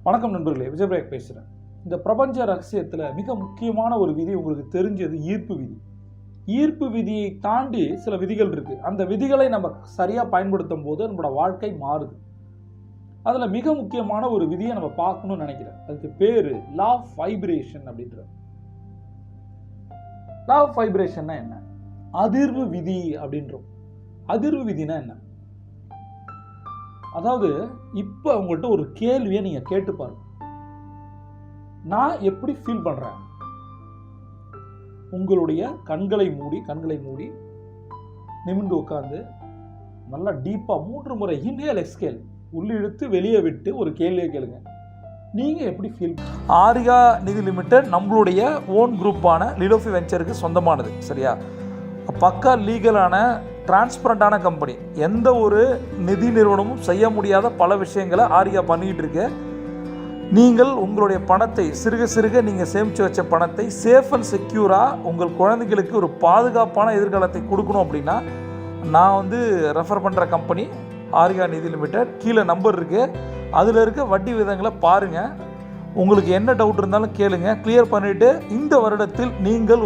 வணக்கம் நண்பர்களே, விஜயபிரேக் பேசுகிறேன். இந்த பிரபஞ்ச ரகசியத்தில் மிக முக்கியமான ஒரு விதி உங்களுக்கு தெரிஞ்சது ஈர்ப்பு விதி. ஈர்ப்பு விதியை தாண்டி சில விதிகள் இருக்குது. அந்த விதிகளை நம்ம சரியாக பயன்படுத்தும் போது நம்மளோட வாழ்க்கை மாறுது. அதில் மிக முக்கியமான ஒரு விதியை நம்ம பார்க்கணும்னு நினைக்கிறேன். அதுக்கு பேர் லா ஆஃப் வைப்ரேஷன் அப்படின்ற. லா ஆஃப் வைப்ரேஷன்னா என்ன? அதிர்வு விதி அப்படின்றோம். அதிர்வு விதினா என்ன? அதாவது இப்போ உங்கள்கிட்ட ஒரு கேள்வியை நீங்கள் கேட்டு பாருங்க. நான் எப்படி ஃபீல் பண்ணுறேன்? உங்களுடைய கண்களை மூடி நிமிர்ந்து உட்காந்து நல்லா டீப்பாக 3 முறை இன்ஹேல் எக்ஸ்கேல் உள்ளிழுத்து வெளியே விட்டு ஒரு கேள்வியை கேளுங்க. நீங்கள் எப்படி ஃபீல்? ஆரியா நிதி லிமிடெட் நம்மளுடைய ஓன் குரூப்பான லிலோஃபி வெஞ்சருக்கு சொந்தமானது. சரியா? பக்கா லீகலான டிரான்ஸ்பரண்டான கம்பெனி. எந்த ஒரு நிதி நிறுவனமும் செய்ய முடியாத பல விஷயங்களை ஆரியா பண்ணிகிட்டு இருக்கு. நீங்கள் உங்களுடைய பணத்தை சிறுக நீங்கள் சேமித்து வச்ச பணத்தை சேஃப் அண்ட் செக்யூராக உங்கள் குழந்தைகளுக்கு ஒரு பாதுகாப்பான எதிர்காலத்தை கொடுக்கணும் அப்படின்னா நான் ரெஃபர் பண்ணுற கம்பெனி ஆரியா நிதி லிமிடெட். கீழே நம்பர் இருக்குது, அதில் இருக்க வட்டி விதங்களை பாருங்கள். உங்களுக்கு என்ன டவுட் இருந்தாலும் கேளுங்க, கிளியர் பண்ணிவிட்டு இந்த வருடத்தில் நீங்கள்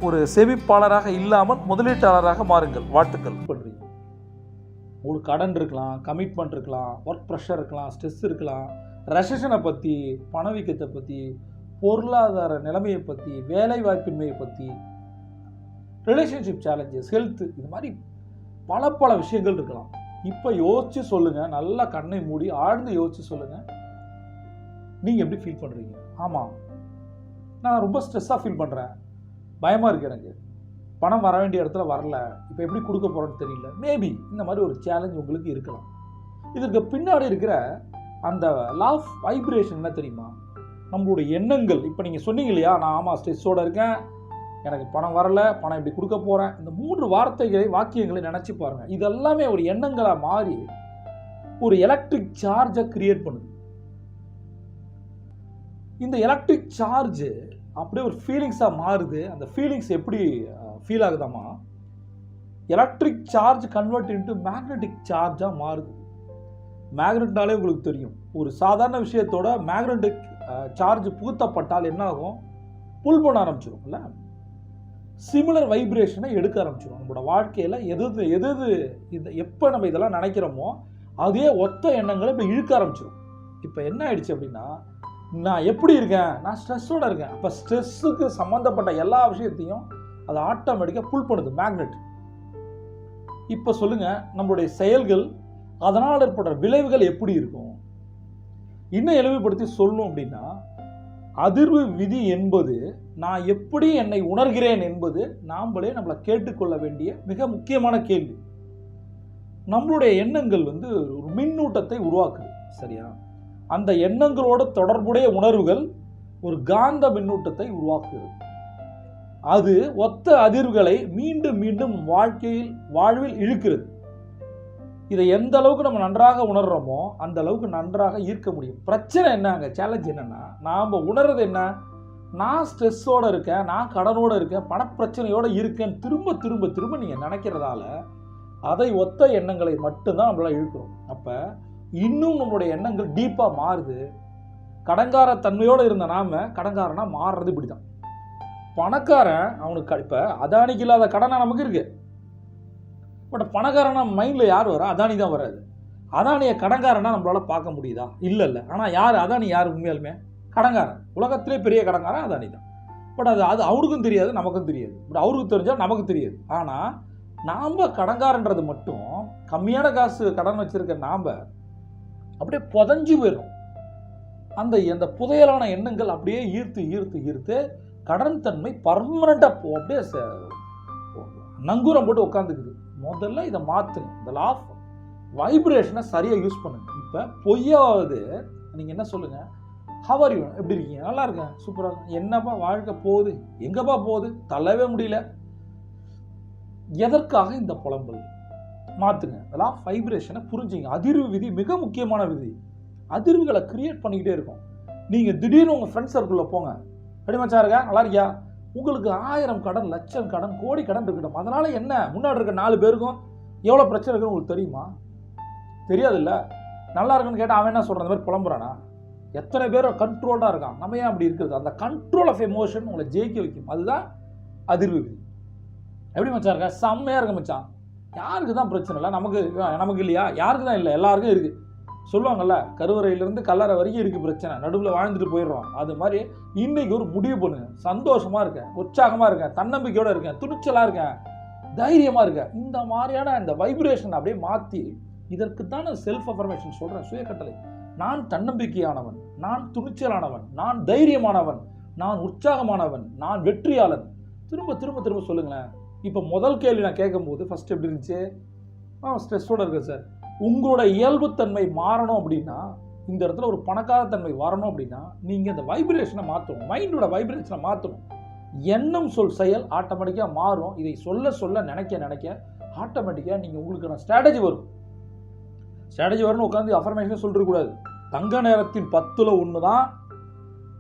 ஒரு சேமிப்பாளராக இல்லாமல் முதலீட்டாளராக மாறுங்கள். வாழ்த்துக்கள். பண்ணுறீங்க, உங்களுக்கு கடன் இருக்கலாம், கமிட்மெண்ட் இருக்கலாம், ஒர்க் ப்ரெஷர் இருக்கலாம், ஸ்ட்ரெஸ் இருக்கலாம், ரெசஷனை பற்றி, பணவீக்கத்தை பற்றி, பொருளாதார நிலைமையை பற்றி, வேலை வாய்ப்பின்மையை பற்றி, ரிலேஷன்ஷிப் சேலஞ்சஸ், ஹெல்த்து, இது மாதிரி பல விஷயங்கள் இருக்கலாம். இப்போ யோசிச்சு சொல்லுங்கள், நல்லா கண்ணை மூடி ஆழ்ந்து யோசிச்சு சொல்லுங்கள். நீங்கள் எப்படி ஃபீல் பண்ணுறீங்க? ஆமாம், நான் ரொம்ப ஸ்ட்ரெஸ்ஸாக ஃபீல் பண்ணுறேன், பயமாக இருக்குது, எனக்கு பணம் வர வேண்டிய இடத்துல வரல, இப்போ எப்படி கொடுக்க போகிறோன்னு தெரியல. மேபி இந்த மாதிரி ஒரு சேலஞ்ச் உங்களுக்கு இருக்கலாம். இதற்கு பின்னாடி இருக்கிற அந்த லா ஆஃப் வைப்ரேஷன் என்ன தெரியுமா? நம்மளுடைய எண்ணங்கள். இப்போ நீங்கள் சொன்னீங்க இல்லையா, நான் ஆமாம் ஸ்ட்ரெஸ்ஸோடு இருக்கேன், எனக்கு பணம் வரலை, பணம் எப்படி கொடுக்க போகிறேன், இந்த 3 வாக்கியங்களை நினச்சி பாருங்கள். இதெல்லாமே ஒரு எண்ணங்களாக மாறி ஒரு எலக்ட்ரிக் சார்ஜை கிரியேட் பண்ணுது. இந்த எலக்ட்ரிக் சார்ஜ் அப்படியே ஒரு ஃபீலிங்ஸாக மாறுது. அந்த ஃபீலிங்ஸ் எப்படி ஃபீல் ஆகுதாமா? Electric charge convert into magnetic சார்ஜாக மாறுது. மேக்னெட்னாலே உங்களுக்கு தெரியும், ஒரு சாதாரண விஷயத்தோட மேக்னெட்டிக் சார்ஜ் புகுத்தப்பட்டால் என்ன ஆகும்? புல் பண்ண ஆரம்பிச்சிடும்ல. சிமிலர் வைப்ரேஷனை எடுக்க ஆரம்பிச்சிடும். நம்மளோட வாழ்க்கையில் எது எப்போ நம்ம இதெல்லாம் நினைக்கிறோமோ அதே ஒத்த எண்ணங்களை இப்போ இழுக்க ஆரம்பிச்சிடும். இப்போ என்ன ஆயிடுச்சு அப்படின்னா, நான் எப்படி இருக்கேன்? நான் ஸ்ட்ரெஸ்ஸோடு இருக்கேன். அப்போ ஸ்ட்ரெஸ்ஸுக்கு சம்மந்தப்பட்ட எல்லா விஷயத்தையும் அது ஆட்டோமேட்டிக்காக புல் பண்ணுது மேக்னெட். இப்போ சொல்லுங்கள், நம்மளுடைய செயல்கள், அதனால் ஏற்படுற விளைவுகள் எப்படி இருக்கும்? இன்னும் எளிமைப்படுத்தி சொல்லணும் அப்படின்னா, அதிர்வு விதி என்பது நான் எப்படி என்னை உணர்கிறேன் என்பது நம்மளை கேட்டுக்கொள்ள வேண்டிய மிக முக்கியமான கேள்வி. நம்மளுடைய எண்ணங்கள் ஒரு மின்னூட்டத்தை உருவாக்குது. சரியா? அந்த எண்ணங்களோடு தொடர்புடைய உணர்வுகள் ஒரு காந்த மின்னூட்டத்தை உருவாக்குகிறது. அது ஒத்த அதிர்வுகளை மீண்டும் வாழ்வில் இழுக்கிறது. இதை எந்த அளவுக்கு நம்ம நன்றாக உணர்றோமோ அந்த அளவுக்கு நன்றாக ஈர்க்க முடியும். பிரச்சனை என்ன? அங்கே சேலஞ்ச் என்னன்னா, நாம் உணர்றது என்ன? நான் ஸ்ட்ரெஸ்ஸோடு இருக்கேன், நான் கடனோடு இருக்கேன், பணப்பிரச்சனையோடு இருக்கேன், திரும்ப நீங்கள் நினைக்கிறதால அதை ஒத்த எண்ணங்களை மட்டும்தான் நம்மளால் இழுக்கிறோம். அப்போ இன்னும் நம்மளுடைய எண்ணங்கள் டீப்பாக மாறுது. கடங்கார தன்மையோடு இருந்த நாம் கடங்காரனாக மாறுறது இப்படி தான். பணக்காரன் அவனுக்கு இப்போ அதானிக்கு இல்லாத கடனாக நமக்கு இருக்குது. பட் பணக்காரனா மைண்டில் யார் வரா? அதானி தான் வராது. அதானியை கடங்காரனா நம்மளால் பார்க்க முடியுதா? இல்லை. ஆனால் யார் அதானி? யார் உண்மையாலுமே கடங்காரன்? உலகத்திலே பெரிய கடங்காரன் அதானி தான். பட் அது அவருக்கும் தெரியாது, நமக்கும் தெரியாது. பட் அவருக்கு தெரிஞ்சால் நமக்கு தெரியாது. ஆனால் நாம் கடங்காரன்றது மட்டும், கம்மியான காசு கடன் வச்சுருக்க நாம் அப்படியே புதஞ்சு போயிடும். அந்த புதையலான எண்ணங்கள் அப்படியே ஈர்த்து கடன் தன்மை பர்மனெண்ட்டாக அப்படியே நங்கூரம் போட்டு உட்காந்துக்குது. முதல்ல இதை மாற்றுங்க. இந்த லா ஆஃப் வைப்ரேஷனை சரியாக யூஸ் பண்ணுங்க. இப்போ பொய்யாவது நீங்கள் என்ன சொல்லுங்கள்? How are you? எப்படி இருக்கீங்க? நல்லா இருக்கேன், சூப்பராக இருக்கேன். என்னப்பா வாழ்க்கை போகுது? எங்கப்பா போகுது? தள்ளவே முடியல. எதற்காக இந்த புலம்பல்? மாற்றுங்க. லா ஆஃப் வைப்ரேஷனை புரிஞ்சுங்க. அதிர்வு விதி மிக முக்கியமான விதி. அதிர்வுகளை கிரியேட் பண்ணிக்கிட்டே இருக்கும். நீங்கள் திடீர்னு உங்கள் ஃப்ரெண்ட்ஸ் சர்க்கிளில் போங்க, அடிமச்சா இருக்கா, நல்லா இருக்கியா, உங்களுக்கு 1000 கடன், லட்சம் கடன், கோடி கடன் இருக்கட்டும். அதனால் என்ன? முன்னாடி இருக்க 4 பேருக்கும் எவ்வளோ பிரச்சனை இருக்குன்னு உங்களுக்கு தெரியுமா? தெரியாதுல்ல. நல்லா இருக்குன்னு கேட்டால் அவன் என்ன சொல்கிறான்? இந்த மாதிரி புலம்புறானா? எத்தனை பேர் கண்ட்ரோல்டாக இருக்கான், நம்ம ஏன் அப்படி இருக்கிறது? அந்த கண்ட்ரோல் ஆஃப் எமோஷன் உங்களை ஜெயிக்க வைக்கும். அதுதான் அதிர்வு விதி. எப்படி மச்சான் இருக்கா? செம்மையாக இருக்க மச்சான். யாருக்கு தான் பிரச்சனை இல்லை? நமக்கு இல்லையா? யாருக்கு தான் இல்லை? எல்லாருக்கும் இருக்குது. சொல்லுவாங்கள்ல, கருவறையிலேருந்து கல்லறை வரைக்கும் இருக்குது பிரச்சனை, நடுவில் வாழ்ந்துட்டு போயிடுறோம். அது மாதிரி இன்றைக்கி ஒரு முடிவு பண்ணுங்க. சந்தோஷமாக இருக்கேன், உற்சாகமாக இருக்கேன், தன்னம்பிக்கையோடு இருக்கேன், துணிச்சலாக இருக்கேன், தைரியமாக இருக்கேன். இந்த மாதிரியான இந்த வைப்ரேஷன் அப்படியே மாற்றி, இதற்கு தான் நான் செல்ஃப் அஃபர்மேஷன் சொல்கிறேன், சுய கட்டளை. நான் தன்னம்பிக்கையானவன், நான் துணிச்சலானவன், நான் தைரியமானவன், நான் உற்சாகமானவன், நான் வெற்றியாளன். திரும்ப திரும்ப திரும்ப சொல்லுங்களேன். இப்போ முதல் கேள்வி நான் கேட்கும்போது ஃபஸ்ட் எப்படி இருந்துச்சு? ஸ்ட்ரெஸ்ஸோடு இருக்கேன் சார். உங்களோட இயல்புத்தன்மை மாறணும் அப்படின்னா, இந்த இடத்துல ஒரு பணக்காரத்தன்மை வரணும் அப்படின்னா, நீங்கள் இந்த வைப்ரேஷனை மாற்றணும், மைண்டோட வைப்ரேஷனை மாற்றணும். எண்ணம் சொல் செயல் ஆட்டோமேட்டிக்காக மாறும். இதை சொல்ல சொல்ல நினைக்க ஆட்டோமேட்டிக்காக நீங்கள் உங்களுக்கான ஸ்ட்ராட்டஜி வரும். ஸ்ட்ராட்டஜி வரும்னு உட்காந்து அஃபர்மேஷன் சொல்லிடக்கூடாது. தங்க நேரத்தின் 10ல் 1 தான்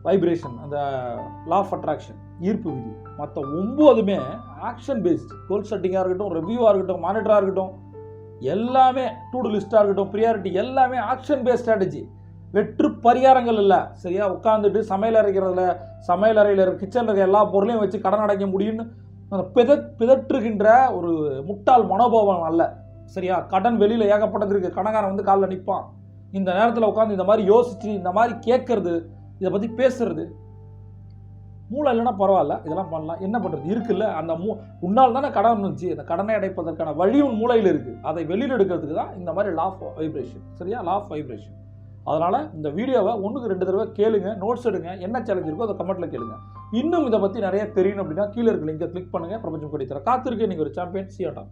வைப்ரேஷன், அந்த லா ஆஃப் அட்ராக்ஷன், ஈர்ப்பு விதி. மற்ற 9மே ஆக்ஷன் பேஸ்டு. கோல் செட்டிங்காக இருக்கட்டும், ரிவ்யூவாக இருக்கட்டும், மானிட்டராக இருக்கட்டும், எல்லாமே டூடு லிஸ்ட்டாக இருக்கட்டும், ப்ரியாரிட்டி, எல்லாமே ஆக்ஷன் பேஸ்ட் ஸ்ட்ராட்டஜி. வெற்று பரிகாரங்கள் இல்லை. சரியா? உட்காந்துட்டு சமையல் அறையில் இருக்க கிச்சனில் இருக்க எல்லா பொருளையும் வச்சு கடன் அடைக்க முடியும்னு பிதற்றுகின்ற ஒரு முட்டாள் மனோபாவம் அல்ல. சரியா? கடன் வெளியில் ஏகப்பட்டது இருக்குது, கடன்காரன் வந்து காலில் நிற்பான். இந்த நேரத்தில் உட்காந்து இந்த மாதிரி யோசித்து, இந்த மாதிரி கேட்கறது, இதை பற்றி பேசுறது, மூளை இல்லைன்னா பரவாயில்ல, இதெல்லாம் பண்ணலாம். என்ன பண்ணுறது? இருக்குல்ல, அந்த உன்னால் தானே கடன் இருந்துச்சு, அந்த கடனை அடைப்பதற்கான வழி உன் மூளையில் இருக்குது. அதை வெளியில் எடுக்கிறதுக்கு தான் இந்த மாதிரி லா ஆஃப் வைப்ரேஷன். சரியா? Law of vibration. அதனால் இந்த வீடியோவை 1க்கு 2 தடவை கேளுங்க, நோட்ஸ் எடுங்க, என்ன சேலஞ்ச் இருக்கோ அதை கமெண்ட்டில் கேளுங்க. இன்னும் இதை பற்றி நிறைய தெரியணும் அப்படின்னா கீழே இருக்க லிங்கை கிளிக் பண்ணுங்கள். பிரபஞ்சம் கொடி தர காத்திருக்கேன். நீங்கள் ஒரு சாம்பியன். சியாட்டா.